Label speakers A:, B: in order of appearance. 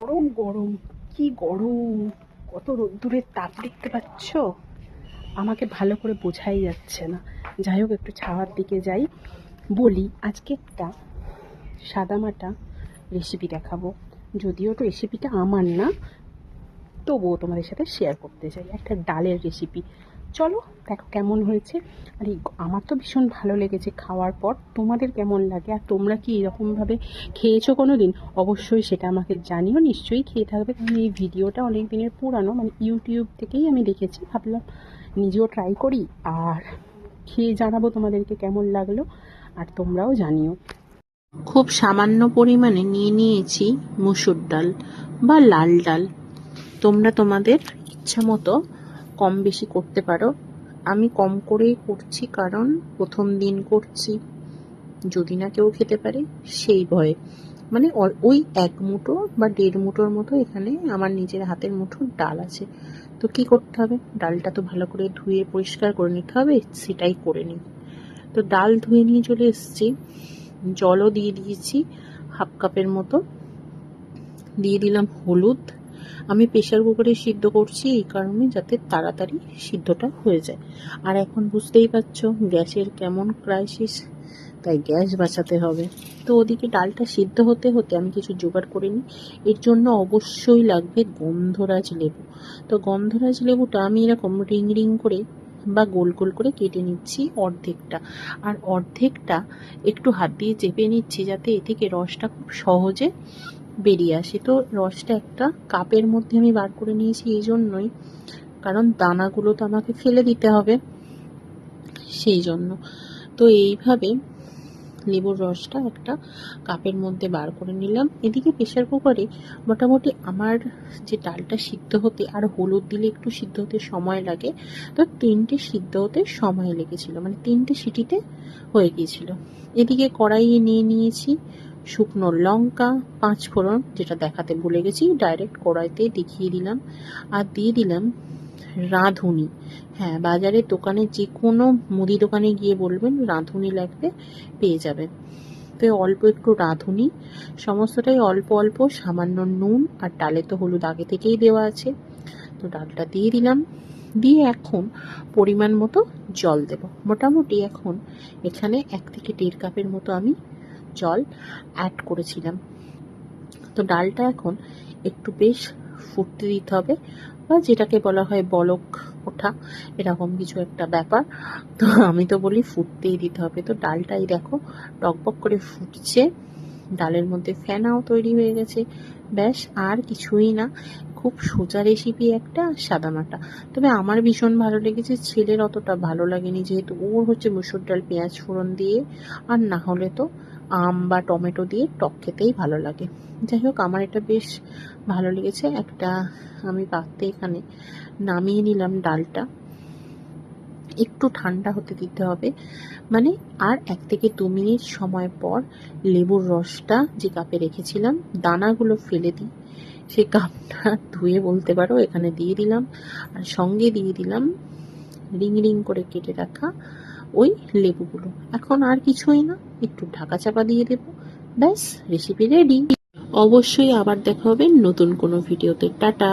A: গরম গরম, কি গরম! কত রোদ্দুরের তাপ দেখতে পাচ্ছ? আমাকে ভালো করে বোঝাই যাচ্ছে না। যাই হোক, একটু ছাওয়ার দিকে যাই। বলি, আজকে একটা সাদামাটা রেসিপি দেখাবো। যদিও তো রেসিপিটা আমার না, তবুও তোমাদের সাথে শেয়ার করতে চাই। একটা ডালের রেসিপি। চলো দেখো কেমন হয়েছে। আর আমার তো ভীষণ ভালো লেগেছে খাওয়ার পর। তোমাদের কেমন লাগে, আর তোমরা কি এরকমভাবে খেয়েছো কোনো দিন? অবশ্যই সেটা আমাকে জানিও। নিশ্চয়ই খেয়ে থাকবে, কারণ এই ভিডিওটা অনেক দিনের পুরানো, মানে ইউটিউব থেকেই আমি দেখেছি। ভাবলাম নিজেও ট্রাই করি আর খেয়ে জানাবো তোমাদেরকে কেমন লাগলো, আর তোমরাও জানিও।
B: খুব সামান্য পরিমাণে নিয়ে নিয়েছি মুসুর ডাল বা লাল ডাল। তোমরা তোমাদের ইচ্ছা মতো কম বেশি করতে পারো। আমি কম করেই করছি, কারণ প্রথম দিন করছি, যদি না কেউ খেতে পারে সেই ভয়ে। মানে ওই 1 মুঠো বা 1.5 মুঠোর মতো এখানে আমার নিজের হাতের মুঠোর ডাল আছে। তো কি করতে হবে, ডালটা তো ভালো করে ধুয়ে পরিষ্কার করে নিতে হবে, সেটাই করে নিই। তো ডাল ধুয়ে নিয়ে চলে এসেছি, জলও দিয়ে দিয়েছি 1/2 কাপের মতো। দিয়ে দিলাম হলুদ। আমি প্রেশার কুকারে সিদ্ধ করছি এই কারণে, যাতে তাড়াতাড়ি সিদ্ধটা হয়ে যায়। আর এখন বুঝতেই পারছো গ্যাসের কেমন ক্রাইসিস, তাই গ্যাস বাঁচাতে হবে। তো ওদিকে ডালটা সিদ্ধ হতে হতে আমি কিছু জোগাড় করে নিই। এর জন্য অবশ্যই লাগবে গন্ধরাজ লেবু। তো গন্ধরাজ লেবুটা আমি এরকম রিং রিং করে বা গোল গোল করে কেটে নিচ্ছি অর্ধেকটা, আর অর্ধেকটা একটু হাত দিয়ে চেপে নিচ্ছি, যাতে এ থেকে রসটা খুব সহজে বেরিয়ে আসে। তো রসটা একটা কাপের মধ্যে আমি বার করে নিয়েছি এই জন্যই, কারণ দানাগুলো তো আমাকে ফেলে দিতে হবে, সেই জন্য। তো এইভাবে লেবুর রসটা একটা কাপের মধ্যে বার করে নিলাম। এদিকে প্রেশার কুকারে মোটামুটি আমার যে ডালটা সিদ্ধ হতে, আর হলুদ দিলে একটু সিদ্ধ হতে সময় লাগে, তো 3টে সিদ্ধ হতে সময় লেগেছিল, মানে 3টে সিটিতে হয়ে গিয়েছিল। এদিকে কড়াইয়ে নিয়ে নিয়েছি শুকনো লঙ্কা, 5 ফোড়ন, যেটা দেখাতে ভুলে গেছি, ডাইরেক্ট কড়াইতে দেখিয়ে দিলাম। আর দিয়ে দিলাম রাঁধুনি। হ্যাঁ, বাজারের দোকানে যে কোনো মুদি দোকানে গিয়ে বলবেন রাঁধুনি লাগবে, পেয়ে যাবেন। তো অল্প একটু রাঁধুনি, সমস্তটাই অল্প অল্প, সামান্য নুন, আর ডালে তো হলুদ আগে থেকেই দেওয়া আছে। তো ডালটা দিয়ে দিলাম, দিয়ে এখন পরিমাণ মতো জল দেব। মোটামুটি এখন এখানে 1 থেকে 1.5 কাপের মতো আমি জল অ্যাড করেছিলাম। তো ডালটা এখন একটু বেশ ফুটতে দিতে হবে, বা যেটাকে বলা হয় বলক ওঠা, এরকম কিছু একটা ব্যাপার। তো আমি তো বলি ফুটতেই দিতে হবে। তো ডালটাই দেখো টকবক করে ফুটছে, ডালের মধ্যে ফেনাও তৈরি হয়ে গেছে। ব্যাস, আর কিছুই না। খুব সোজা রেসিপি একটা, সাদামাটা। তবে আমার ভীষণ ভালো লেগেছে, ছেলের অতটা ভালো লাগেনি, যেহেতু ওর হচ্ছে মুসুর ডাল পেঁয়াজ ফোড়ন দিয়ে, আর না হলে তো আম বা টমেটো দিয়ে টক খেতেই ভালো লাগে। যাই হোক, আমার এটা বেশ ভালো লেগেছে। একটা আমি পাত্রে এখানে নামিয়ে নিলাম ডালটা। একটু ঠান্ডা হতে দিতে হবে, মানে আর 1 থেকে 2 মিনিট সময় পর লেবুর রসটা যে কাপে রেখেছিলাম, দানাগুলো ফেলে দিই, সে কাপটা ধুয়ে বলতে পারো, এখানে দিয়ে দিলাম। আর সঙ্গে দিয়ে দিলাম রিং রিং করে কেটে রাখা ওই লেবুগুলো। এখন আর কিছুই না, একটু ঢাকা চাপা দিয়ে দেব, ব্যাস রেসিপি রেডি। অবশ্যই আবার দেখা হবে নতুন কোনো ভিডিওতে। টাটা।